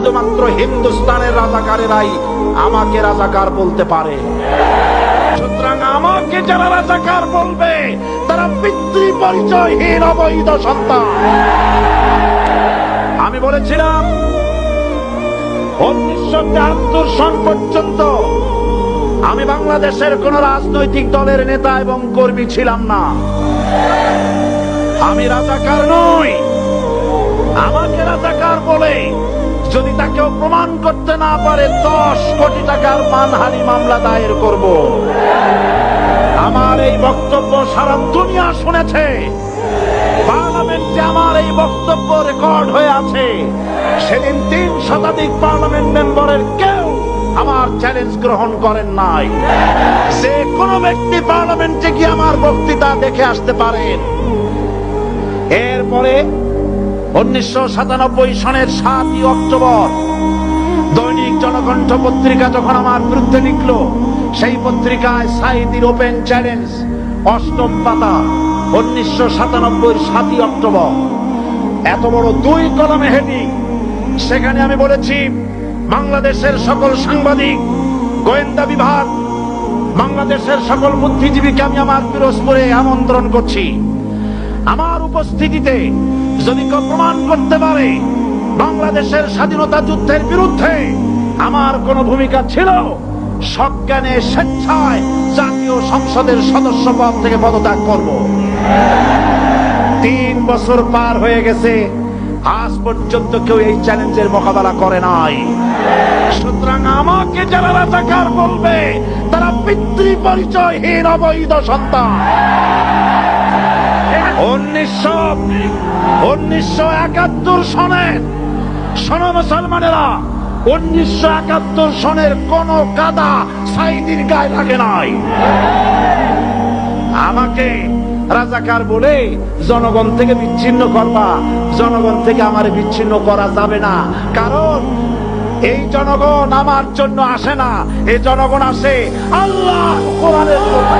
শুধুমাত্র হিন্দুস্তানের রাজাকারেরাই আমাকে রাজাকার বলতে পারে। সুতরাং আমাকে যারা রাজাকার বলবে তারা পিতৃ পরিচয়হীন অবৈধ সন্তান। আমি বলেছিলাম 1973 সন পর্যন্ত আমি বাংলাদেশের কোন রাজনৈতিক দলের নেতা এবং কর্মী ছিলাম না। আমি রাজাকার নই। আমাকে রাজাকার বলে যদি তাকেও প্রমাণ করতে না পারে 10 কোটি টাকার মানহানি মামলা দায়ের করব। আমার এই বক্তব্য সারা দুনিয়া শুনেছে। পার্লামেন্টে আমার এই বক্তব্য রেকর্ড হয়ে আছে। সেদিন 3 শতাধিক পার্লামেন্ট মেম্বারের কেউ আমার চ্যালেঞ্জ গ্রহণ করেন নাই। যে কোনো ব্যক্তি পার্লামেন্টে গিয়ে আমার বক্তৃতা দেখে আসতে পারেন। এরপরে 1997 সনের 7 অক্টোবর দৈনিক জনকণ্ঠ পত্রিকা যখন আমার বিরুদ্ধে লিখল, সেই পত্রিকায় সাঈদীর ওপেন চ্যালেঞ্জ 8ম পাতা 1997 7 অক্টোবর, এত বড় 2 কলমে হেডিং। সেখানে আমি বলেছি, বাংলাদেশের সকল সাংবাদিক, গোয়েন্দা বিভাগ, বাংলাদেশের সকল বুদ্ধিজীবীকে আমি আমার পিরোজপুরে আমন্ত্রণ করছি। আমার উপস্থিতিতে যদি কেউ প্রমাণ করতে পারে বাংলাদেশের স্বাধীনতা যুদ্ধের বিরুদ্ধে আমার কোন ভূমিকা ছিল, সজ্ঞানে স্বেচ্ছায় জাতীয় সংসদের সদস্য পদ থেকে পদত্যাগ করব। 3 বছর পার হয়ে গেছে, আজ পর্যন্ত কেউ এই চ্যালেঞ্জের মোকাবেলা করে নাই। সুতরাং আমাকে যারা রাজাকার বলবে তারা পিতৃ পরিচয়হীন অবৈধ সন্তান। 1971 সনের, শোনো মুসলমানেরা, 1971 সনের কোন কাদা সাঈদীর গায়ে লাগে নাই। আমাকে রাজাকার বলে জনগণ থেকে বিচ্ছিন্ন করবা, জনগণ থেকে আমার বিচ্ছিন্ন করা যাবে না। কারণ এই জনগণ আমার জন্য আসে না, এই জনগণ আসে আল্লাহ কোরআনের জন্য।